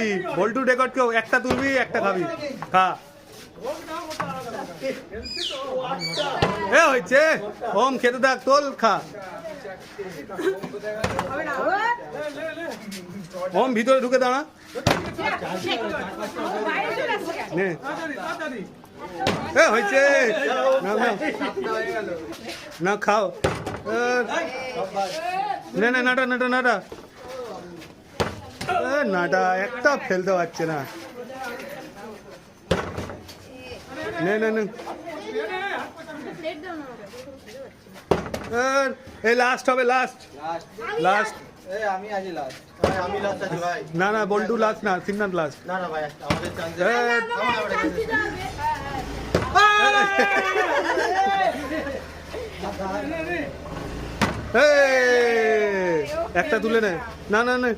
কি বল্টু রেকর্ড কেউ একটা তুলবি একটা খাবি খা এ হয়েছে ওম খেতে থাক তোল খা ওম ভিতরে ঢুকে দাঁড়া নে এ হয়েছে না না না খাও না না নাটা নাটা নাটা নাটা একটা ফেলতে পারছে না নে নে নে এই লাস্ট হবে লাস্ট লাস্ট আমি আজ লাস্ট আমি লাস্ট আছি ভাই না না বল্টু লাস্ট না সিমনাথ লাস্ট না না ভাই আমাদের চান্স একটা তুলে নে না না না